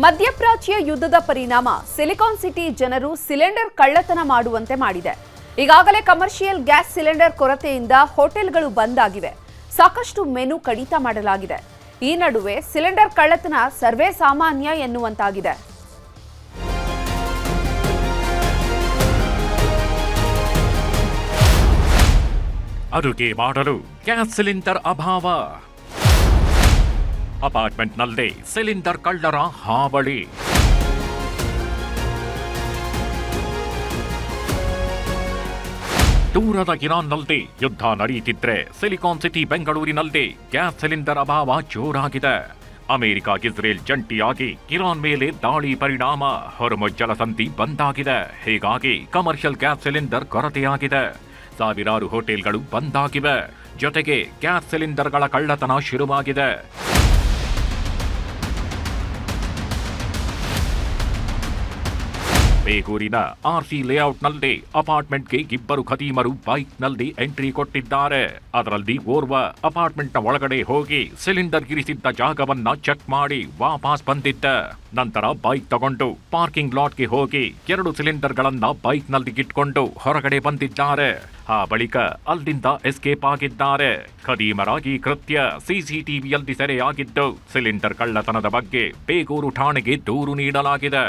ಮಧ್ಯಪ್ರಾಚ್ಯ ಯುದ್ಧದ ಪರಿಣಾಮ ಸಿಲಿಕಾನ್ ಸಿಟಿ ಜನರು ಸಿಲಿಂಡರ್ ಕಳ್ಳತನ ಮಾಡುವಂತೆ ಮಾಡಿದೆ. ಈಗಾಗಲೇ ಕಮರ್ಷಿಯಲ್ ಗ್ಯಾಸ್ ಸಿಲಿಂಡರ್ ಕೊರತೆಯಿಂದ ಹೋಟೆಲ್ಗಳು ಬಂದ್ ಆಗಿವೆ. ಸಾಕಷ್ಟು ಮೆನು ಕಡಿತ ಮಾಡಲಾಗಿದೆ. ಈ ನಡುವೆ ಸಿಲಿಂಡರ್ ಕಳ್ಳತನ ಸರ್ವೇ ಸಾಮಾನ್ಯ ಎನ್ನುವಂತಾಗಿದೆ. ಅಡುಗೆ ಮಾಡಲು ಗ್ಯಾಸ್ ಸಿಲಿಂಡರ್ ಅಭಾವ. ಅಪಾರ್ಟ್ಮೆಂಟ್ನಲ್ಲಿ ಸಿಲಿಂಡರ್ ಕಳ್ಳರ ಹಾವಳಿ. ದೂರದ ಇರಾನ್ನಲ್ಲಿ ಯುದ್ಧ ನಡೆಯುತ್ತಿದ್ರೆ ಸಿಲಿಕಾನ್ ಸಿಟಿ ಬೆಂಗಳೂರಿನಲ್ಲಿ ಗ್ಯಾಸ್ ಸಿಲಿಂಡರ್ ಅಭಾವ ಜೋರಾಗಿದೆ. ಅಮೆರಿಕ ಇಸ್ರೇಲ್ ಜಂಟಿಯಾಗಿ ಇರಾನ್ ಮೇಲೆ ದಾಳಿ ಪರಿಣಾಮ ಹೊರಮುಜ್ ಜಲಸಂಧಿ ಬಂದಾಗಿದೆ. ಹೀಗಾಗಿ ಕಮರ್ಷಿಯಲ್ ಗ್ಯಾಸ್ ಸಿಲಿಂಡರ್ ಕೊರತೆಯಾಗಿದೆ. ಸಾವಿರಾರು ಹೋಟೆಲ್ಗಳು ಬಂದಾಗಿವೆ. ಜೊತೆಗೆ ಗ್ಯಾಸ್ ಸಿಲಿಂಡರ್ಗಳ ಕಳ್ಳತನ ಶುರುವಾಗಿದೆ. ಬೇಗೂರಿನ ಆರ್ಸಿ ಲೇಔಟ್ನಲ್ಲಿ ಅಪಾರ್ಟ್ಮೆಂಟ್ಗೆ ಇಬ್ಬರು ಖದೀಮರು ಬೈಕ್ನಲ್ಲಿ ಎಂಟ್ರಿ ಕೊಟ್ಟಿದ್ದಾರೆ. ಅದರಲ್ಲಿ ಓರ್ವ ಅಪಾರ್ಟ್ಮೆಂಟ್ನ ಒಳಗಡೆ ಹೋಗಿ ಸಿಲಿಂಡರ್ ಇರಿಸಿದ್ದ ಜಾಗವನ್ನ ಚೆಕ್ ಮಾಡಿ ವಾಪಸ್ ಬಂದಿದ್ದ. ನಂತರ ಬೈಕ್ ತಗೊಂಡು ಪಾರ್ಕಿಂಗ್ ಲಾಟ್ಗೆ ಹೋಗಿ 2 ಸಿಲಿಂಡರ್ಗಳನ್ನ ಬೈಕ್ನಲ್ಲಿ ಇಟ್ಕೊಂಡು ಹೊರಗಡೆ ಬಂದಿದ್ದಾರೆ. ಆ ಬಳಿಕ ಅಲ್ಲಿಂದ ಎಸ್ಕೇಪ್ ಆಗಿದ್ದಾರೆ. ಖದೀಮರಾಗಿ ಕೃತ್ಯ ಸಿಸಿಟಿವಿಯಲ್ಲಿ ಸೆರೆಯಾಗಿದ್ದು ಸಿಲಿಂಡರ್ ಕಳ್ಳತನದ ಬಗ್ಗೆ ಬೇಗೂರು ಠಾಣೆಗೆ ದೂರು ನೀಡಲಾಗಿದೆ.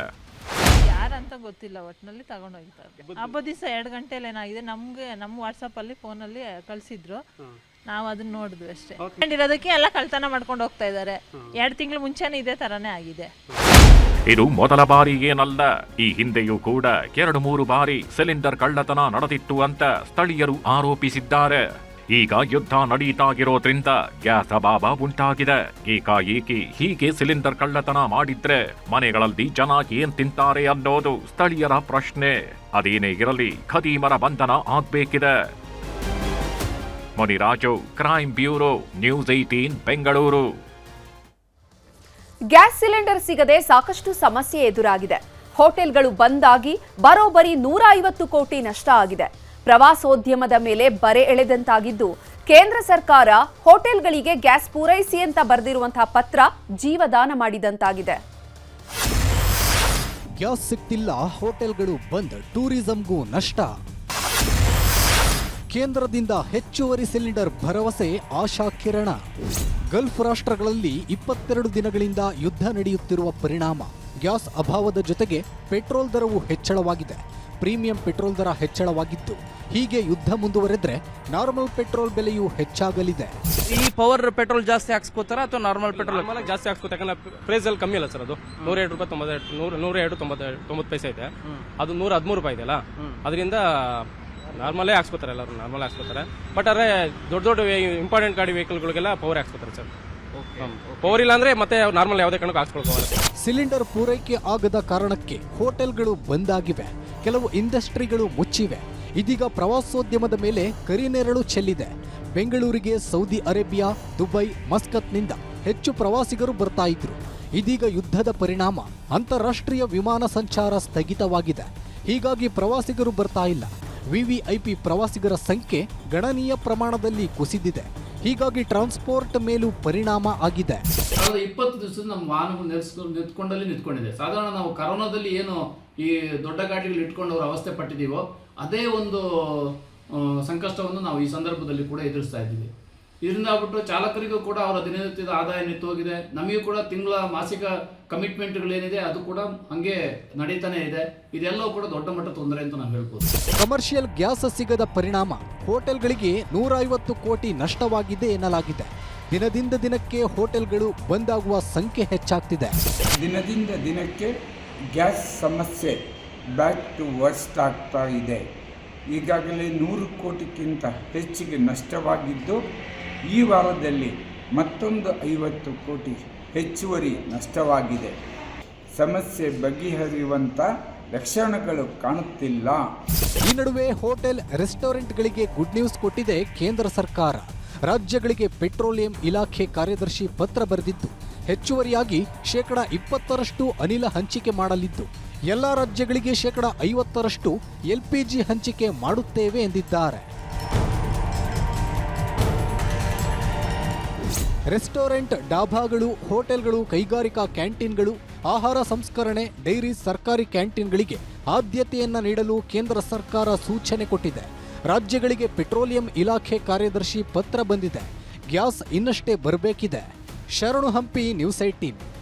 ಅಂತ ಗೊತ್ತಿಲ್ಲ, ಒಟ್ಟಿನಲ್ಲಿ ತಗೊಂಡೋಗ್ತಾರೆ. ಹಬ್ಬ ದಿವಸ 2 ಗಂಟೆಲಿ ಏನಾಗಿದೆ, ನಮ್ಮ ವಾಟ್ಸಪ್ ಅಲ್ಲಿ ಫೋನಲ್ಲಿ ಕಳಿಸಿದ್ರು. ನಾವು ಅದನ್ನ ನೋಡಿದ್ವಿ ಅಷ್ಟೇ. ಇರೋದಕ್ಕೆ ಎಲ್ಲ ಕಳ್ತನ ಮಾಡ್ಕೊಂಡು ಹೋಗ್ತಾ ಇದ್ದಾರೆ. 2 ತಿಂಗಳು ಮುಂಚೆನೇ ಇದೇ ತರನೇ ಆಗಿದೆ. ಇದು ಮೊದಲ ಬಾರಿ ಏನಲ್ಲ. ಈ ಹಿಂದೆಯೂ ಕೂಡ 2-3 ಬಾರಿ ಸಿಲಿಂಡರ್ ಕಳ್ಳತನ ನಡೆದಿತ್ತು ಅಂತ ಸ್ಥಳೀಯರು ಆರೋಪಿಸಿದ್ದಾರೆ. ಈಗ ಯುದ್ಧ ನಡೀತಾಗಿರೋದ್ರಿಂದ ಗ್ಯಾಸ್ ಅಭಾವ ಉಂಟಾಗಿದೆ. ಏಕಾಏಕಿ ಹೀಗೆ ಸಿಲಿಂಡರ್ ಕಳ್ಳತನ ಮಾಡಿದ್ರೆ ಮನೆಗಳಲ್ಲಿ ಜನ ಏನ್ ತಿಂತಾರೆ ಅನ್ನೋದು ಸ್ಥಳೀಯರ ಪ್ರಶ್ನೆ. ಅದೇನೇ ಇರಲಿ, ಖದೀಮರ ಬಂಧನ ಆಗ್ಬೇಕಿದೆ. Muniraju, crime bureau, news 18 Bengaluru. Gas cylinder ಸಿಗದೆ ಸಾಕಷ್ಟು ಸಮಸ್ಯೆ ಎದುರಾಗಿದೆ. ಹೋಟೆಲ್ಗಳು ಬಂದ್ ಆಗಿ ಬರೋಬ್ಬರಿ 150 ಕೋಟಿ ನಷ್ಟ ಆಗಿದೆ. ಪ್ರವಾಸೋದ್ಯಮದ ಮೇಲೆ ಬರೆ ಎಳೆದಂತಾಗಿದ್ದು, ಕೇಂದ್ರ ಸರ್ಕಾರ ಹೋಟೆಲ್ಗಳಿಗೆ ಗ್ಯಾಸ್ ಪೂರೈಸಿ ಅಂತ ಬರೆದಿರುವಂತಹ ಪತ್ರ ಜೀವದಾನ ಮಾಡಿದಂತಾಗಿದೆ. ಗ್ಯಾಸ್ ಸಿಗ್ತಿಲ್ಲ, ಹೋಟೆಲ್ಗಳು ಬಂದ್, ಟೂರಿಸಂಗೂ ನಷ್ಟ. ಕೇಂದ್ರದಿಂದ ಹೆಚ್ಚುವರಿ ಸಿಲಿಂಡರ್ ಭರವಸೆ, ಆಶಾ ಕಿರಣ. ಗಲ್ಫ್ ರಾಷ್ಟ್ರಗಳಲ್ಲಿ 22 ದಿನಗಳಿಂದ ಯುದ್ಧ ನಡೆಯುತ್ತಿರುವ ಪರಿಣಾಮ ಗ್ಯಾಸ್ ಅಭಾವದ ಜೊತೆಗೆ ಪೆಟ್ರೋಲ್ ದರವೂ ಹೆಚ್ಚಳವಾಗಿದೆ. ಪ್ರೀಮಿಯಂ ಪೆಟ್ರೋಲ್ ದರ ಹೆಚ್ಚಳವಾಗಿದ್ದು, ಹೀಗೆ ಯುದ್ಧ ಮುಂದುವರೆದ್ರೆ ನಾರ್ಮಲ್ ಪೆಟ್ರೋಲ್ ಬೆಲೆಯೂ ಹೆಚ್ಚಾಗಲಿದೆ. ಈ ಪವರ್ ಪೆಟ್ರೋಲ್ ಜಾಸ್ತಿ ಹಾಕ್ಸ್ಕೋತಾರ ಅಥವಾ ನಾರ್ಮಲ್ ಪೆಟ್ರೋಲ್ ಜಾಸ್ತಿ ಹಾಕ್ಸ್ಕೋತಾರೆ? ಯಾಕಂದ್ರೆ ಪ್ರೈಸ್ ಅಲ್ಲಿ ಕಮ್ಮಿ ಅಲ್ಲ ಸರ್. ಅದು 102 ರೂಪಾಯಿ 102.90 ಪೈಸೆ ಇದೆ. ಅದು 113 ರೂಪಾಯಿ ಇದೆಯಲ್ಲ, ಅದರಿಂದ ನಾರ್ಮಲೇ ಹಾಕ್ಸ್ಕೋತಾರೆ. ಎಲ್ಲರೂ ನಾರ್ಮಲ್ ಹಾಕ್ಸ್ಕೋತಾರೆ. ಬಟ್ ಆದ್ರೆ ದೊಡ್ಡ ಇಂಪಾರ್ಟೆಂಟ್ ಗಾಡಿ ವೆಹಿಕಲ್ಗಳಿಗೆಲ್ಲ ಪವರ್ ಹಾಕ್ಸ್ಕೋತಾರೆ ಸರ್. ಪವರ್ ಇಲ್ಲ ಅಂದ್ರೆ ಮತ್ತೆ ನಾರ್ಮಲ್ ಯಾವುದೇ ಕಾರಣಕ್ಕೂ ಹಾಕ್ಸ್ಕೊಳ್ಕೋಲ್ಲ. ಸಿಲಿಂಡರ್ ಪೂರೈಕೆ ಆಗದ ಕಾರಣಕ್ಕೆ ಹೋಟೆಲ್ಗಳು ಬಂದ್ ಆಗಿವೆ. ಕೆಲವು ಇಂಡಸ್ಟ್ರಿಗಳು ಮುಚ್ಚಿವೆ. ಇದೀಗ ಪ್ರವಾಸೋದ್ಯಮದ ಮೇಲೆ ಕರಿನೆರಳು ಚೆಲ್ಲಿದೆ. ಬೆಂಗಳೂರಿಗೆ ಸೌದಿ ಅರೇಬಿಯಾ, ದುಬೈ, ಮಸ್ಕತ್ನಿಂದ ಹೆಚ್ಚು ಪ್ರವಾಸಿಗರು ಬರ್ತಾ ಇದ್ರು. ಇದೀಗ ಯುದ್ಧದ ಪರಿಣಾಮ ಅಂತಾರಾಷ್ಟ್ರೀಯ ವಿಮಾನ ಸಂಚಾರ ಸ್ಥಗಿತವಾಗಿದೆ. ಹೀಗಾಗಿ ಪ್ರವಾಸಿಗರು ಬರ್ತಾ ಇಲ್ಲ. ವಿವಿಐಪಿ ಪ್ರವಾಸಿಗರ ಸಂಖ್ಯೆ ಗಣನೀಯ ಪ್ರಮಾಣದಲ್ಲಿ ಕುಸಿದಿದೆ. ಹೀಗಾಗಿ ಟ್ರಾನ್ಸ್ಪೋರ್ಟ್ ಮೇಲೂ ಪರಿಣಾಮ ಆಗಿದೆ. 20 ದಿವಸದ ನಮ್ಮ ವಾಹನಗಳು ನಿಂತ್ಕೊಂಡಿದೆ. ಸಾಧಾರಣ ನಾವು ಕರೋನಾದಲ್ಲಿ ಏನು ಈ ದೊಡ್ಡ ಗಾಡಿಗಳು ಇಟ್ಕೊಂಡವ್ರ ಅವಸ್ಥೆ ಪಟ್ಟಿದ್ದೀವೋ ಅದೇ ಒಂದು ಸಂಕಷ್ಟವನ್ನು ನಾವು ಈ ಸಂದರ್ಭದಲ್ಲಿ ಕೂಡ ಎದುರಿಸ್ತಾ ಇದ್ದೀವಿ. ಇದರಿಂದ ಆಗ್ಬಿಟ್ಟು ಚಾಲಕರಿಗೂ ಕೂಡ ಅವರ ದಿನನಿತ್ಯದ ಆದಾಯ ನಿಂತೋಗಿದೆ. ನಮಗೂ ಕೂಡ ತಿಂಗಳ ಮಾಸಿಕ ಕಮಿಟ್ಮೆಂಟ್ಗಳೇನಿದೆ ಅದು ಕೂಡ ಹಂಗೆ ನಡೀತಾನೆ ಇದೆ. ಇದೆಲ್ಲವೂ ಕೂಡ ದೊಡ್ಡ ಮಟ್ಟ ತೊಂದರೆ ಅಂತ ನಾವು ಹೇಳ್ಬೋದು. ಕಮರ್ಷಿಯಲ್ ಗ್ಯಾಸ್ ಸಿಗದ ಪರಿಣಾಮ ಹೋಟೆಲ್ಗಳಿಗೆ 150 ಕೋಟಿ ನಷ್ಟವಾಗಿದೆ ಎನ್ನಲಾಗಿದೆ. ದಿನದಿಂದ ದಿನಕ್ಕೆ ಹೋಟೆಲ್ಗಳು ಬಂದಾಗುವ ಸಂಖ್ಯೆ ಹೆಚ್ಚಾಗ್ತಿದೆ. ದಿನದಿಂದ ದಿನಕ್ಕೆ ಗ್ಯಾಸ್ ಸಮಸ್ಯೆ ಬ್ಯಾಕ್ ಟು ವರ್ಸ್ಟ್ ಆಗ್ತಾ ಇದೆ. ಈಗಾಗಲೇ 100 ಕೋಟಿಗಿಂತ ಹೆಚ್ಚಿಗೆ ನಷ್ಟವಾಗಿದ್ದು, ಈ ವಾರದಲ್ಲಿ ಮತ್ತೊಂದು 50 ಕೋಟಿ ಹೆಚ್ಚುವರಿ ನಷ್ಟವಾಗಿದೆ. ಸಮಸ್ಯೆ ಬಗೆಹರಿಯುವಂಥ ಲಕ್ಷಣಗಳು ಕಾಣುತ್ತಿಲ್ಲ. ಈ ನಡುವೆ ಹೋಟೆಲ್ ರೆಸ್ಟೋರೆಂಟ್ಗಳಿಗೆ ಗುಡ್ ನ್ಯೂಸ್ ಕೊಟ್ಟಿದೆ ಕೇಂದ್ರ ಸರ್ಕಾರ. ರಾಜ್ಯಗಳಿಗೆ ಪೆಟ್ರೋಲಿಯಂ ಇಲಾಖೆ ಕಾರ್ಯದರ್ಶಿ ಪತ್ರ ಬರೆದಿದ್ದು, ಹೆಚ್ಚುವರಿಯಾಗಿ 20% ಅನಿಲ ಹಂಚಿಕೆ ಮಾಡಲಿದ್ದು, ಎಲ್ಲ ರಾಜ್ಯಗಳಿಗೆ 50% LPG ಹಂಚಿಕೆ ಮಾಡುತ್ತೇವೆ ಎಂದಿದ್ದಾರೆ. ರೆಸ್ಟೋರೆಂಟ್, ಡಾಬಾಗಳು, ಹೋಟೆಲ್ಗಳು, ಕೈಗಾರಿಕಾ ಕ್ಯಾಂಟೀನ್ಗಳು ಆಹಾರ ಸಂಸ್ಕರಣೆ, ಡೈರಿ, ಸರ್ಕಾರಿ ಕ್ಯಾಂಟೀನ್ಗಳಿಗೆ ಆದ್ಯತೆಯನ್ನ ನೀಡಲು ಕೇಂದ್ರ ಸರ್ಕಾರ ಸೂಚನೆ ಕೊಟ್ಟಿದೆ. ರಾಜ್ಯಗಳಿಗೆ ಪೆಟ್ರೋಲಿಯಂ ಇಲಾಖೆ ಕಾರ್ಯದರ್ಶಿ ಪತ್ರ ಬಂದಿದೆ. ಗ್ಯಾಸ್ ಇನ್ನಷ್ಟೇ ಬರಬೇಕಿದೆ. ಶರಣು ಹಂಪಿ, ನ್ಯೂಸ್ 18.